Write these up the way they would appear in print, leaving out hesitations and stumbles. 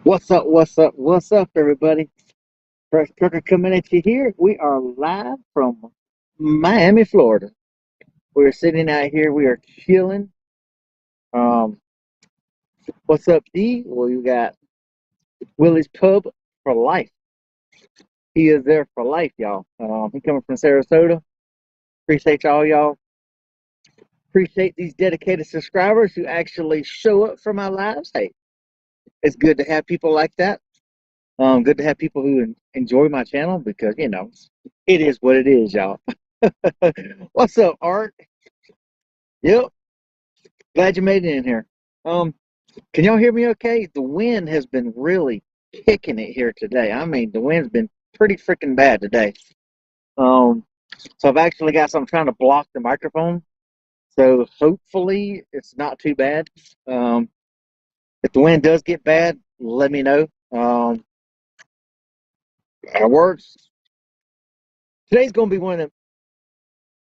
What's up? What's up? What's up, everybody? Fresh Trucker coming at you here. We are live from Miami, Florida. We're sitting out here. We are chilling. Um, what's up, D? Well, you got Willie's Pub for life. He is there for life, y'all. He coming from Sarasota. Appreciate y'all. Appreciate these dedicated subscribers who actually show up for my lives. Hey, it's good to have people like that. Good to have people who enjoy my channel because it is what it is, y'all. What's up, Art? Yep, glad you made it in here. Um, can y'all hear me okay? The wind has been really kicking it here today. I mean, the wind's been pretty freaking bad today. Um, so I've actually got some trying to block the microphone. So hopefully it's not too bad. Um, if the wind does get bad, let me know. It works. Today's gonna be one of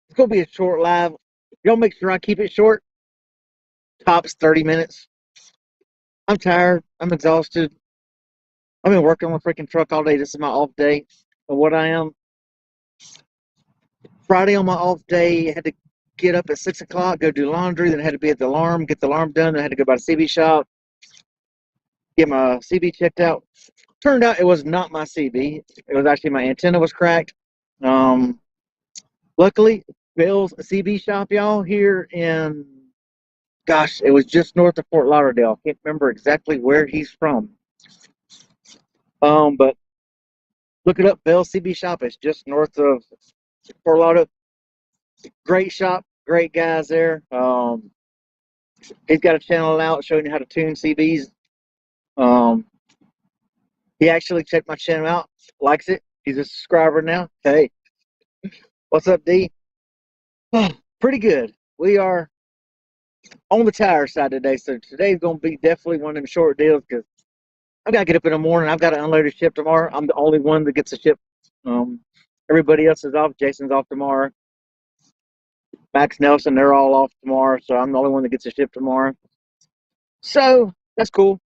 it's gonna be a short live. Y'all make sure I keep it short. Tops 30 minutes. I'm tired. I'm exhausted. I've been working on a freaking truck all day. This is my off day. And what I am Friday on my off day, I had to get up at 6 o'clock, go do laundry, then I had to be at the alarm, get the alarm done, then I had to go by the CB shop, get my CB checked out. Turned out it was not my CB. It was actually my antenna was cracked. Um, Luckily, Bill's CB shop, y'all, here in gosh, it was just north of Fort Lauderdale. I can't remember exactly where he's from. But look it up, Bell CB shop. It's just north of Fort Lauderdale. Great shop, great guys there. He's got a channel out showing you how to tune CBs. Um, he actually checked my channel out, likes it. He's a subscriber now. Hey, what's up, D? Pretty good. We are on the tire side today, so today's gonna be definitely one of them short deals because I've got to get up in the morning. I've got to unload a ship tomorrow. I'm the only one that gets a ship. Um, Everybody else is off. Jason's off tomorrow. Max Nelson, they're all off tomorrow, so I'm the only one that gets a ship tomorrow. So that's cool.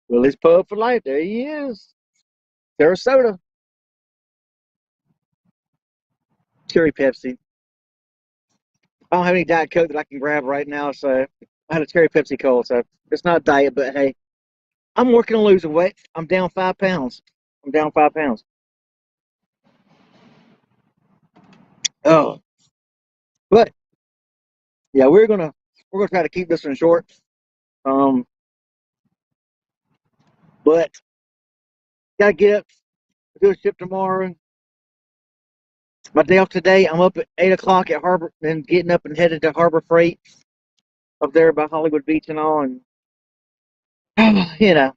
Willie's Pub for life. There he is. Sarasota. Cherry Pepsi. I don't have any Diet Coke that I can grab right now, so I had a cherry Pepsi Cola. So it's not diet, but hey, I'm working on losing weight. I'm down 5 pounds. I'm down 5 pounds. Oh, but yeah, we're gonna try to keep this one short. Um, but gotta get up, do a ship tomorrow. My day off today. I'm up at 8 o'clock at Harbor, then getting up and headed to Harbor Freight up there by Hollywood Beach and all. And you know,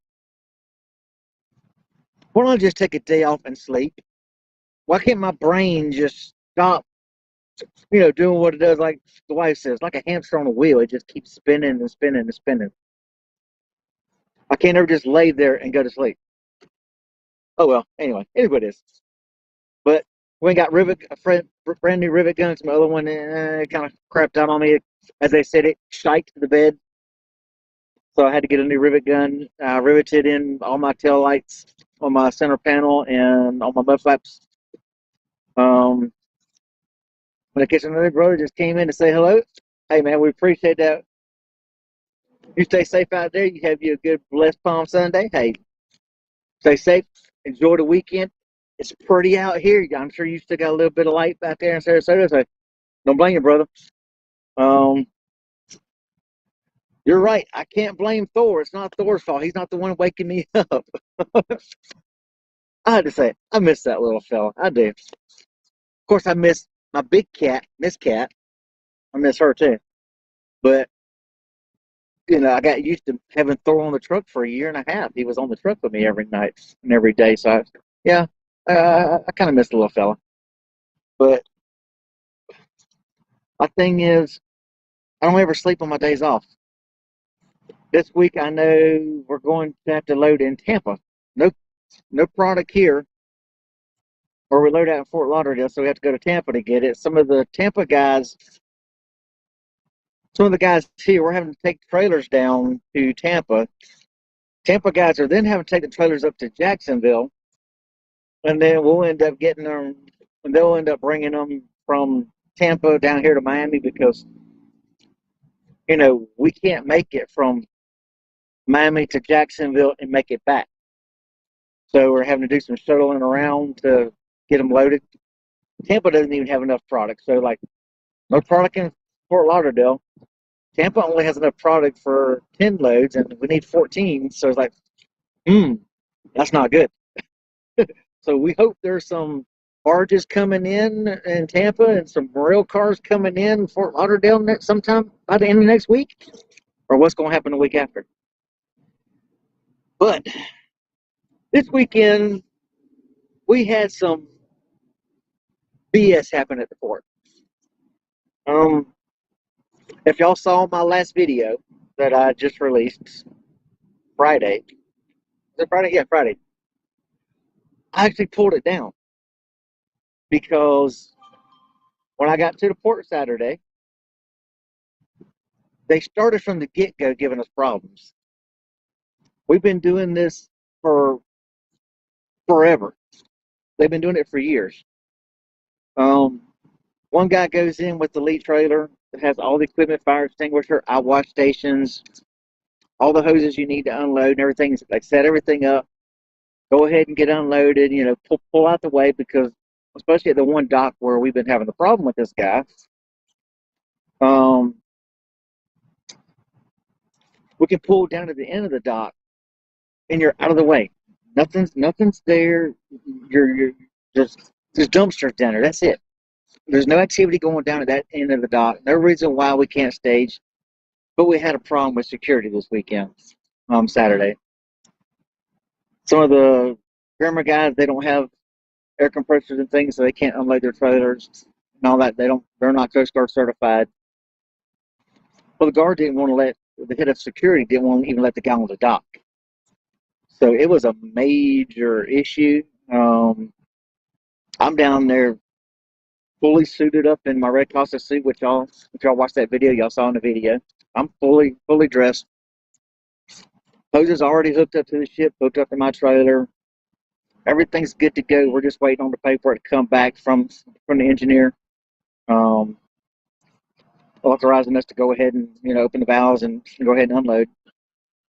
why don't I just take a day off and sleep? Why can't my brain just stop? Doing what it does, like the wife says, like a hamster on a wheel. It just keeps spinning and spinning and spinning. I can't ever just lay there and go to sleep. Oh well. Anyway, it is what it is. But we ain't got brand new rivet guns. My other one kind of crapped out on me. As they said, it shite the bed. So I had to get a new rivet gun, riveted in all my tail lights on my center panel and on my mud flaps. When I catch another brother just came in to say hello. Hey man, we appreciate that. You stay safe out there. You have you a good blessed Palm Sunday. Hey, stay safe. Enjoy the weekend. It's pretty out here. I'm sure you still got a little bit of light back there in Sarasota. So don't blame you, brother. Um, you're right. I can't blame Thor. It's not Thor's fault. He's not the one waking me up. I had to say, I miss that little fella. I do. Of course, I miss my big cat, Miss Cat. I miss her too. But I got used to having Thor on the truck for a year and a half. He was on the truck with me every night and every day. So, yeah, I kind of miss the little fella. But my thing is, I don't ever sleep on my days off. This week, I know we're going to have to load in Tampa. No, no product here, or we load out in Fort Lauderdale, so we have to go to Tampa to get it. Some of the guys here, we're having to take trailers down to Tampa Tampa guys are then having to take the trailers up to Jacksonville, and then we'll end up getting them, and they'll end up bringing them from Tampa down here to Miami because, we can't make it from Miami to Jacksonville and make it back. So we're having to do some shuttling around to get them loaded. Tampa doesn't even have enough product. So, like, no product in Fort Lauderdale. Tampa only has enough product for 10 loads, and we need 14. So it's like, that's not good. So we hope there's some barges coming in Tampa and some rail cars coming in Fort Lauderdale sometime by the end of next week, or what's going to happen the week after. But this weekend, we had some BS happen at the port. If y'all saw my last video that I just released Friday, is it Friday? Yeah, Friday. I actually pulled it down because when I got to the port Saturday, they started from the get-go giving us problems. We've been doing this for forever. They've been doing it for years. One guy goes in with the lead trailer that has all the equipment, fire extinguisher, outwash stations, all the hoses you need to unload and everything. They set everything up. Go ahead and get unloaded, pull out the way, because especially at the one dock where we've been having the problem with this guy, we can pull down to the end of the dock and you're out of the way. Nothing's there. You're just there's dumpsters down there. That's it. There's no activity going down at that end of the dock. No reason why we can't stage. But we had a problem with security this weekend, Saturday. Some of the grammar guys, they don't have air compressors and things, so they can't unload their trailers and all that. They're not Coast Guard certified. Well, the guard didn't want to let the head of security didn't want to even let the guy on the dock. So it was a major issue. I'm down there fully suited up in my red Costa suit, which if y'all watched that video, y'all saw in the video. I'm fully dressed. Hoses already hooked up to the ship, hooked up to my trailer. Everything's good to go. We're just waiting on the paperwork to come back from the engineer, authorizing us to go ahead and open the valves and go ahead and unload.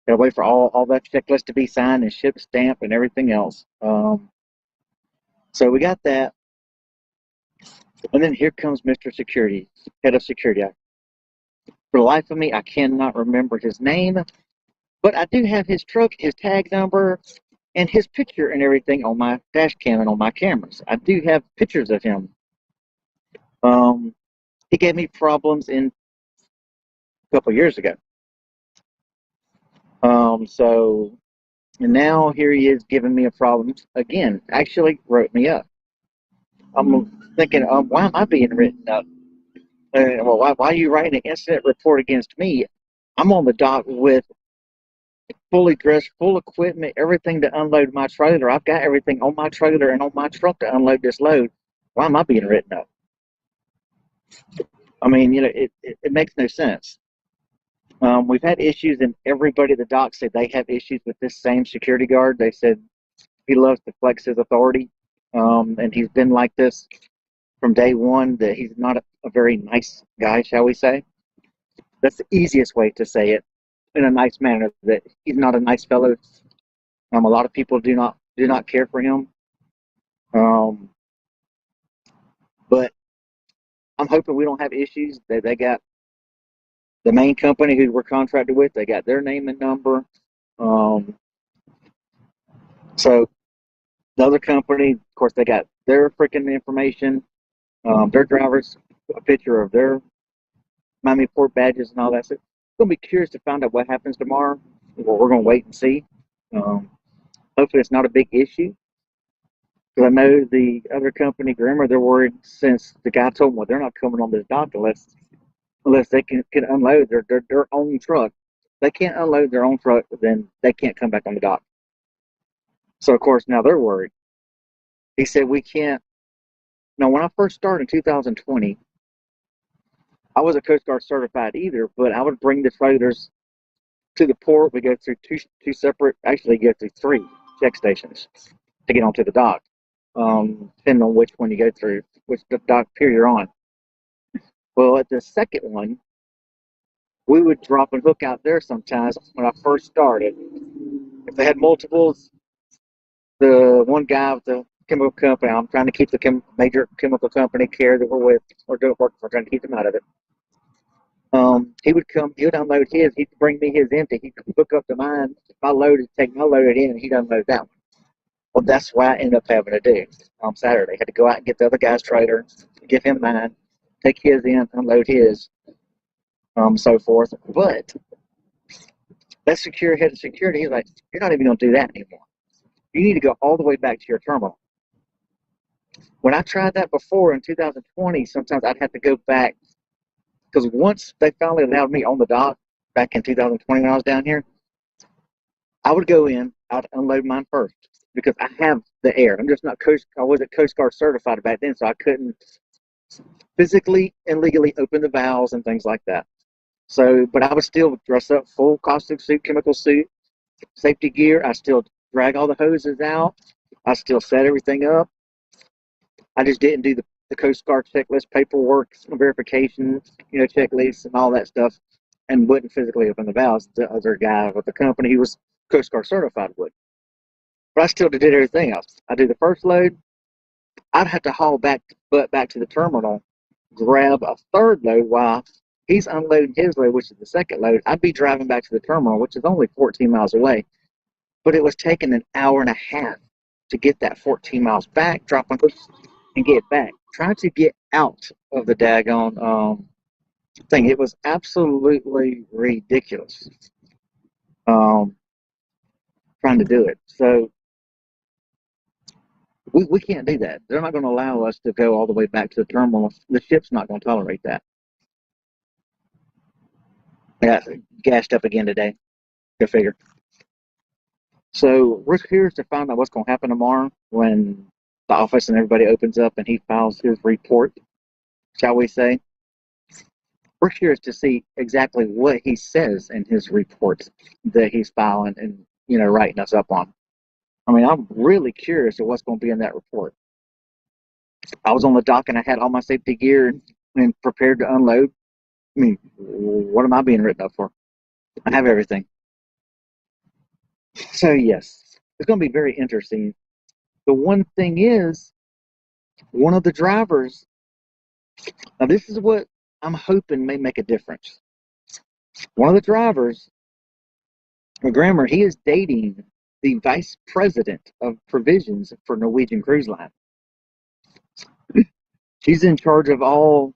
Gotta wait for all that checklist to be signed and ship stamped and everything else. So we got that. And then here comes Mr. Security, head of security. For the life of me, I cannot remember his name, but I do have his truck, his tag number, and his picture and everything on my dash cam and on my cameras. I do have pictures of him. He gave me problems a couple years ago. So and now here he is giving me a problem again. Actually wrote me up. I'm thinking, why am I being written up? Well, why are you writing an incident report against me? I'm on the dock with fully dressed, full equipment, everything to unload my trailer. I've got everything on my trailer and on my truck to unload this load. Why am I being written up? I mean, it makes no sense. We've had issues, and everybody at the dock said they have issues with this same security guard. They said he loves to flex his authority, and he's been like this from day one, that he's not a very nice guy, shall we say. That's the easiest way to say it in a nice manner, that he's not a nice fellow. A lot of people do not care for him. But I'm hoping we don't have issues. They got the main company who we're contracted with, they got their name and number. So the other company, of course, they got their freaking information, their drivers, a picture of their Miami Port badges and all that stuff. I'm going to be curious to find out what happens tomorrow. Well, we're going to wait and see. Hopefully it's not a big issue. Because I know the other company, Grimmer, they're worried, since the guy told them, well, they're not coming on this dock unless they can unload their own truck. They can't unload their own truck, then they can't come back on the dock. So, of course, now they're worried. He said, we can't. Now, when I first started in 2020, I wasn't Coast Guard certified either, but I would bring the trailers to the port. We go through two separate, actually, go through three check stations to get onto the dock, depending on which one you go through, which dock pier you're on. Well, at the second one, we would drop and hook out there sometimes when I first started. If they had multiples, the one guy with the chemical company, I'm trying to keep the major chemical company care that we're with, or do work for, trying to keep them out of it. He would come, he would unload his, he'd bring me his empty, he'd hook up to mine. If I loaded, take my loaded in, and he'd unload that one. Well, that's what I ended up having to do on Saturday. I had to go out and get the other guy's trailer, give him mine, take his in, unload his, so forth. But that head of security, he's like, you're not even going to do that anymore. You need to go all the way back to your terminal. When I tried that before in 2020, sometimes I'd have to go back because once they finally allowed me on the dock back in 2020 when I was down here, I would go in, I'd unload mine first because I have the air. I'm just not I wasn't Coast Guard certified back then, so I couldn't physically and legally open the valves and things like that. So, but I would still dress up full caustic suit, chemical suit, safety gear. I still drag all the hoses out. I still set everything up. I just didn't do the Coast Guard checklist, paperwork, verification, checklists and all that stuff, and wouldn't physically open the valves. The other guy with the company who was Coast Guard certified would. But I still did everything else. I do the first load. I'd have to haul back to the terminal, grab a third load while he's unloading his load, which is the second load. I'd be driving back to the terminal, which is only 14 miles away. But it was taking an hour and a half to get that 14 miles back, drop my hooks, and get back. Trying to get out of the daggone thing. It was absolutely ridiculous. Trying to do it. So we can't do that. They're not going to allow us to go all the way back to the terminal. The ship's not going to tolerate that. I got gassed up again today. Go figure. So we're curious to find out what's going to happen tomorrow when the office and everybody opens up and he files his report, shall we say. We're curious to see exactly what he says in his report that he's filing and, writing us up on. I mean, I'm really curious of what's going to be in that report. I was on the dock and I had all my safety gear and prepared to unload. I mean, what am I being written up for? I have everything. So, yes, it's going to be very interesting. The one thing is, one of the drivers, now this is what I'm hoping may make a difference. One of the drivers, Grammer, he is dating the vice president of provisions for Norwegian Cruise Line. She's in charge of all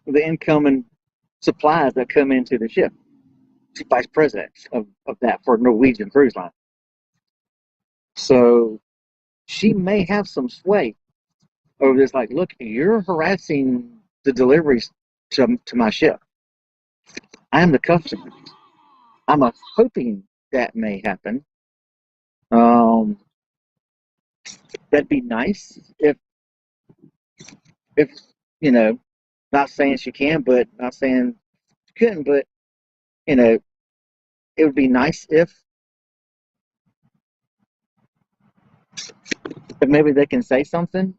the incoming supplies that come into the ship. She's vice president of that for Norwegian Cruise Line. So she may have some sway over this. Like, look, you're harassing the deliveries to my ship. I am the customer. I'm hoping that may happen. That'd be nice if not saying she can, but not saying she couldn't, but it would be nice if maybe they can say something,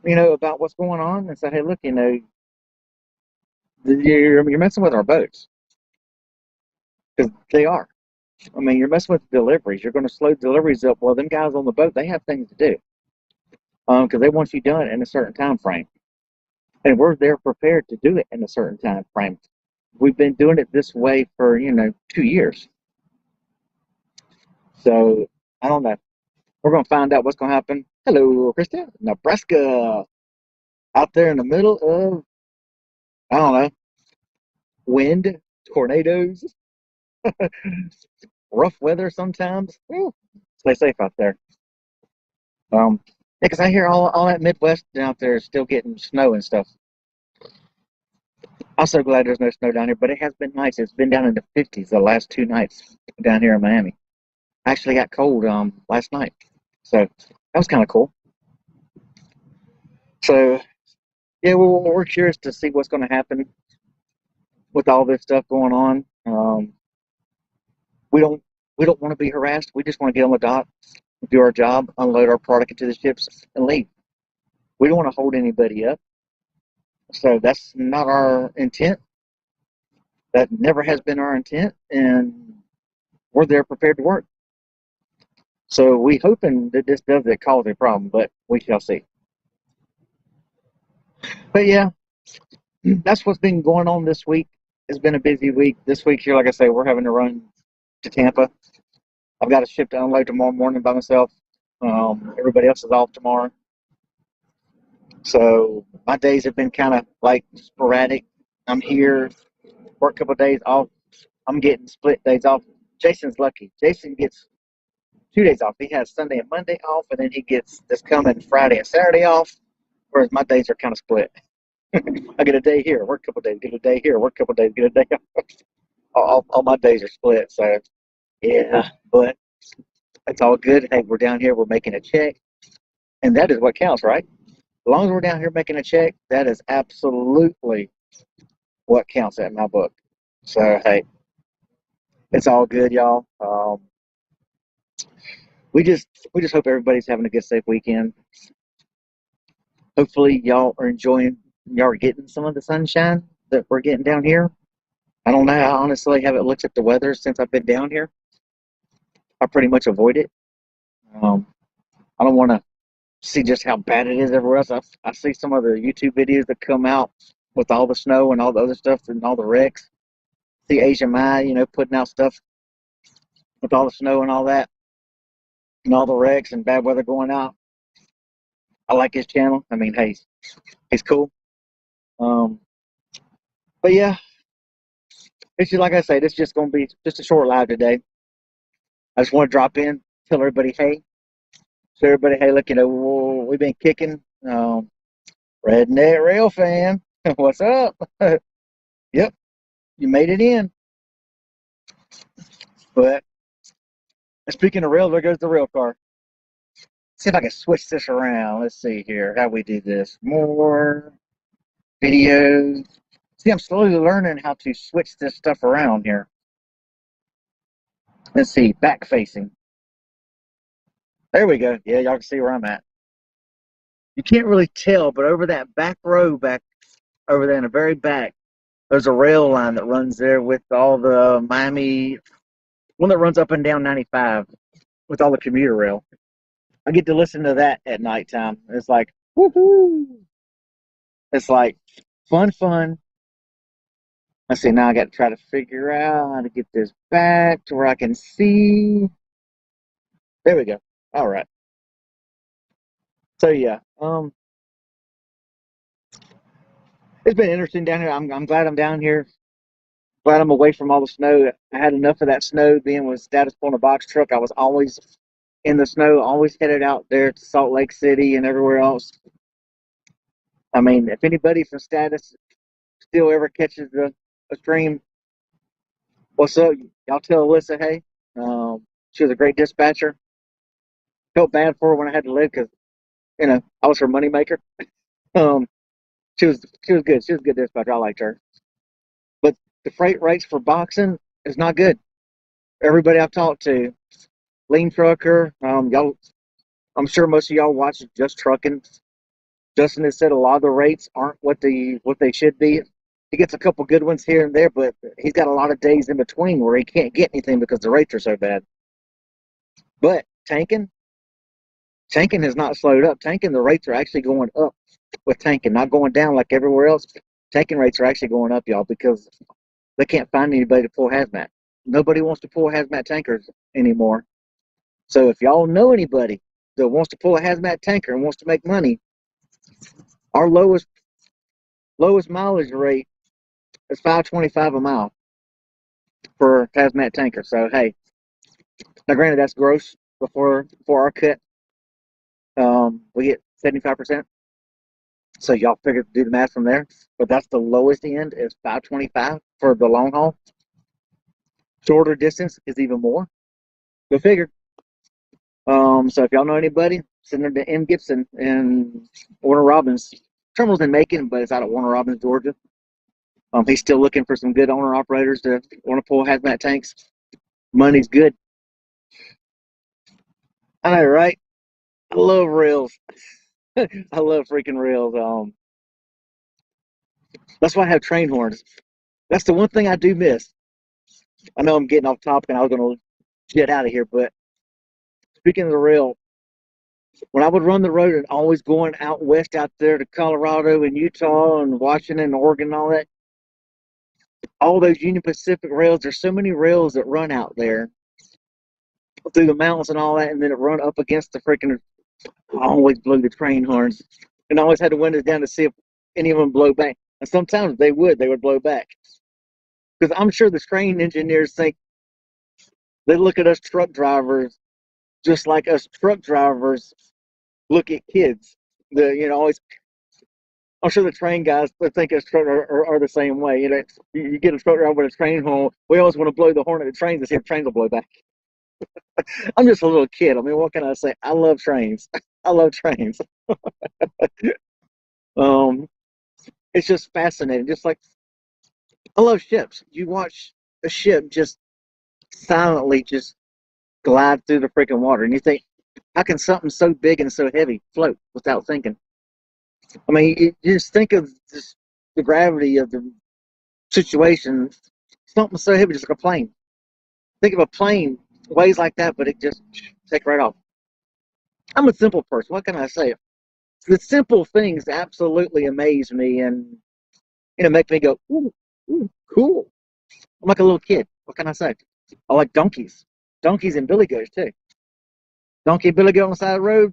about what's going on and say, hey, look, you're messing with our boats because they are. I mean, you're messing with deliveries. You're going to slow deliveries up. Well, them guys on the boat, they have things to do because they want you done in a certain time frame, and we're there prepared to do it in a certain time frame. We've been doing it this way for 2 years. So I don't know. We're going to find out what's going to happen. Hello, Krista, Nebraska, out there in the middle of I don't know, wind, tornadoes, rough weather sometimes. Stay safe out there. Yeah, because I hear all that Midwest out there is still getting snow and stuff. I'm so glad there's no snow down here, but it has been nice. It's been down in the 50s the last 2 nights down here in Miami. Actually got cold last night, so that was kind of cool. So yeah, we're curious to see what's going to happen with all this stuff going on. We don't we don't want to be harassed. We just want to get on the dock, do our job, unload our product into the ships, and leave. We don't want to hold anybody up. So that's not our intent. That never has been our intent, and we're there prepared to work. So we hoping that this doesn't cause a problem, but we shall see. But yeah, that's what's been going on this week. It's been a busy week. This week here, like I say, we're having to run to Tampa. I've got a ship to unload tomorrow morning by myself. Everybody else is off tomorrow. So my days have been kind of like sporadic. I'm here, work a couple of days off. I'm getting split days off. Jason's lucky. Jason gets 2 days off. He has Sunday and Monday off, and then he gets this coming Friday and Saturday off. Whereas my days are kind of split. I get a day here, work a couple of days, get a day here, work a couple of days, get a day off. All my days are split. So yeah, but it's all good. Hey, we're down here, we're making a check, and that is what counts, right? As long as we're down here making a check, that is absolutely what counts in my book. So hey, it's all good, y'all. We just hope everybody's having a good, safe weekend. Hopefully, y'all are getting some of the sunshine that we're getting down here. I don't know. I honestly haven't looked at the weather since I've been down here. I pretty much avoid it. Um, I don't want to see just how bad it is everywhere else. I see some of the YouTube videos that come out with all the snow and all the other stuff and all the wrecks. See Asia Mai, putting out stuff with all the snow and all that and all the wrecks and bad weather going out. I like his channel. I mean, hey, he's cool. Um, but yeah, it's just like I say, this is just going to be just a short live today. I just want to drop in, tell everybody, hey, so everybody, hey, look, we've been kicking. Redneck Rail fan, what's up? Yep, you made it in. But speaking of rail, there goes the rail car. See if I can switch this around. Let's see here how we do this. More videos. See, I'm slowly learning how to switch this stuff around here. Let's see, back facing. There we go. Yeah, y'all can see where I'm at. You can't really tell, but over that back row, back over there in the very back, there's a rail line that runs there with all the Miami, one that runs up and down 95 with all the commuter rail. I get to listen to that at nighttime. It's like, woohoo! It's like fun. Let's see, now I got to try to figure out how to get this back to where I can see. There we go. All right. So yeah, it's been interesting down here. I'm glad I'm down here. Glad I'm away from all the snow. I had enough of that snow being with status on a box truck. I was always in the snow, always headed out there to Salt Lake City and everywhere else. I mean, if anybody from status still ever catches a stream, what's up? Y'all tell Alyssa, hey. She was a great dispatcher. Felt bad for her when I had to leave because I was her moneymaker. Um, she was good. She was a good dispatcher. I liked her. But the freight rates for boxing is not good. Everybody I've talked to, lean trucker, y'all. I'm sure most of y'all watch Just Trucking. Justin has said a lot of the rates aren't what they should be. He gets a couple good ones here and there, but he's got a lot of days in between where he can't get anything because the rates are so bad. But tanking has not slowed up. Tanking, the rates are actually going up with tanking, not going down like everywhere else. Tanking rates are actually going up, y'all, because they can't find anybody to pull hazmat. Nobody wants to pull hazmat tankers anymore. So if y'all know anybody that wants to pull a hazmat tanker and wants to make money, our lowest mileage rate is $5.25 a mile for hazmat tanker. So hey, now granted that's gross before our cut. We get 75%. So y'all figure do the math from there. But that's the lowest end is 5.25 for the long haul. Shorter distance is even more. Go figure. So if y'all know anybody, send them to M. Gibson and Warner Robins. Terminal's in Macon, but it's out of Warner Robins, Georgia. He's still looking for some good owner operators to want to pull hazmat tanks. Money's good. I know, right? I love reels. I love freaking reels. That's why I have train horns. That's the one thing I do miss. I know I'm getting off topic and I was going to get out of here, but speaking of the rail, when I would run the road and always going out west out there to Colorado and Utah and Washington and Oregon and all those Union Pacific rails, there's so many rails that run out there through the mountains and all that, and then it run up against the freaking. I always blew the train horns, and I always had the windows down to see if any of them blow back. And sometimes they would blow back, because I'm sure the train engineers think they look at us truck drivers just like us truck drivers look at kids. Always. I'm sure the train guys think us truck are the same way. You get a truck driver with a train horn. We always want to blow the horn at the trains to see if trains will blow back. I'm just a little kid. I mean, what can I say? I love trains. I love trains. Um, it's just fascinating. Just like I love ships. You watch a ship just silently just glide through the freaking water, and you think, how can something so big and so heavy float without thinking? I mean, you just think of just the gravity of the situation. Something so heavy, just like a plane. Think of a plane weighs like that, but it just take right off. I'm a simple person. What can I say? The simple things absolutely amaze me, and make me go, ooh, ooh, cool. I'm like a little kid. What can I say? I like donkeys and billy goats too. Donkey, billy goat on the side of the road,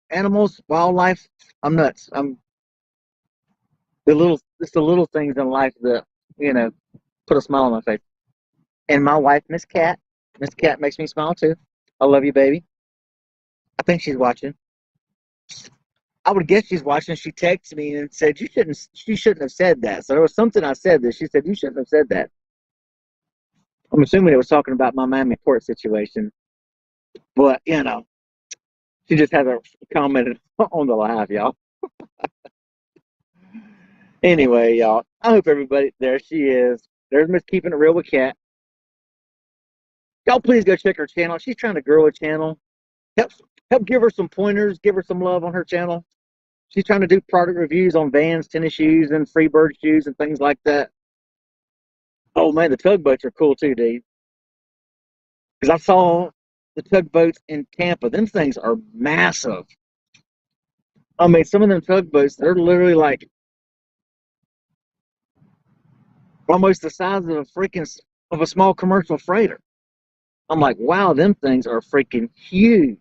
animals, wildlife. I'm nuts. It's the little things in life that you know put a smile on my face. And my wife, Miss Cat makes me smile too. I love you, baby. I think she's watching. I would guess she's watching. She texted me and said she shouldn't have said that. So there was something I said that she said you shouldn't have said that. I'm assuming it was talking about my Miami port situation, but she just hasn't commented on the live, y'all. Anyway, y'all, I hope everybody there she is. There's Miss Keeping It Real with Cat. Y'all please go check her channel. She's trying to grow a channel. Help help give her some pointers, give her some love on her channel. She's trying to do product reviews on Vans, tennis shoes, and Freebird shoes and things like that. Oh man, the tugboats are cool too, dude. Because I saw the tugboats in Tampa. Them things are massive. I mean, some of them tugboats, they're literally like almost the size of a small commercial freighter. I'm like, wow, them things are freaking huge.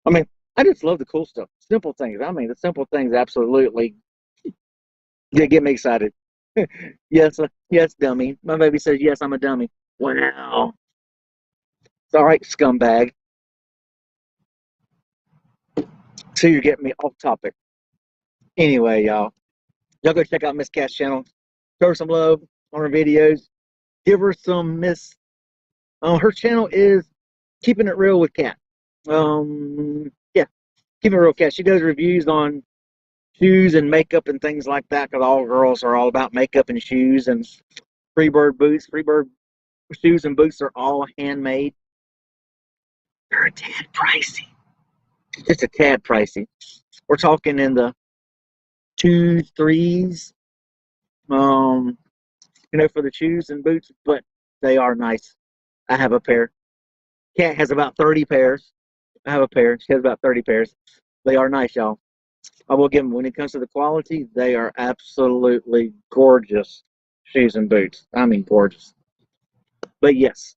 I mean, I just love the cool stuff, simple things. I mean, the simple things absolutely get me excited. Yes, yes, dummy. My baby says yes, I'm a dummy. Wow. It's all right, scumbag. So you're getting me off topic. Anyway, y'all go check out Miss Cat's channel. Show her some love on her videos. Give her some Miss. Her channel is Keeping It Real with Cat. Yeah, Keeping It Real Cat. She does reviews on shoes and makeup and things like that. Because all girls are all about makeup and shoes and Freebird boots. Freebird shoes and boots are all handmade. They're a tad pricey. Just a tad pricey. We're talking in the two, threes. Um, for the shoes and boots, but they are nice. I have a pair. Cat has about 30 pairs. I have a pair. She has about 30 pairs. They are nice, y'all. I will give them, when it comes to the quality, they are absolutely gorgeous shoes and boots. I mean, gorgeous. But yes,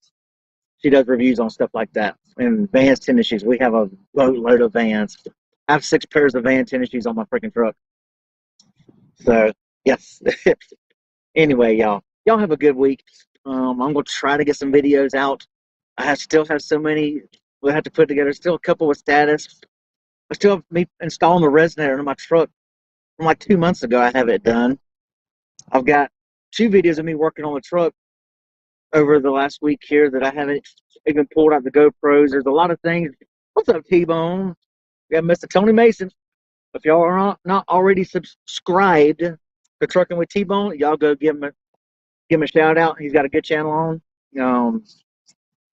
she does reviews on stuff like that. And Vans tennis shoes. We have a boatload of Vans. I have 6 pairs of Vans tennis shoes on my freaking truck. So, yes. Anyway, y'all have a good week. I'm gonna try to get some videos out. Still have so many we have to put together. Still a couple with status. I still have me installing the resonator in my truck from like 2 months ago. I have it done. I've got 2 videos of me working on the truck over the last week here that I haven't even pulled out the GoPros. There's a lot of things. What's up, T-Bone? We got Mr. Tony Mason. If y'all are not already subscribed to Trucking with T-Bone, y'all go give him a shout out. He's got a good channel on.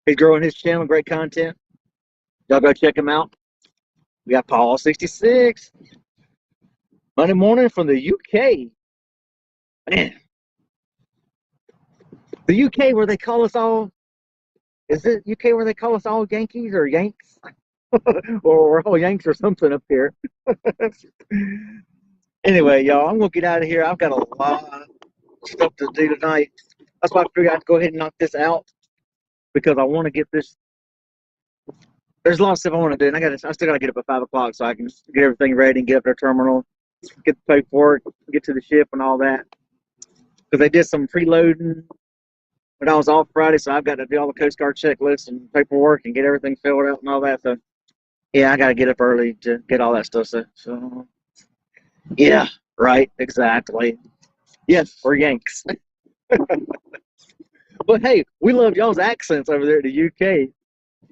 He's growing his channel, great content. Y'all go check him out. We got Paul 66 Monday morning from the UK. Man, the UK where they call us all. Is it UK where they call us all Yankees or Yanks? Or we're all Yanks or something up here. Anyway, y'all, I'm gonna get out of here. I've got a lot of stuff to do tonight. That's why I figured I'd go ahead and knock this out because I want to get this. There's a lot of stuff I want to do, and I still gotta get up at 5 o'clock so I can get everything ready and get up their terminal, get the paperwork, get to the ship and all that. Because they did some preloading when I was off Friday, so I've got to do all the Coast Guard checklists and paperwork and get everything filled out and all that. So yeah, I got to get up early to get all that stuff. So yeah, right, exactly. Yes, we're Yanks. But hey, we love y'all's accents over there in the UK.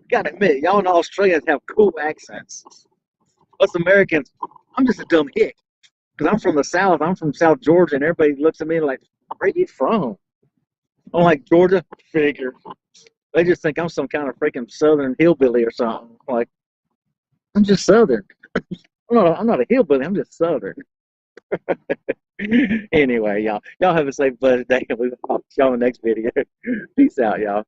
Gotta admit, y'all and Australians have cool accents. Us Americans, I'm just a dumb hick. Because I'm from the South. I'm from South Georgia, and everybody looks at me like, where are you from? I'm like, Georgia? Figure. They just think I'm some kind of freaking Southern hillbilly or something. Like, I'm just Southern. I'm not a hillbilly. I'm just Southern. Anyway, y'all have a safe, blessed day, and we'll talk to y'all in the next video. Peace out, y'all.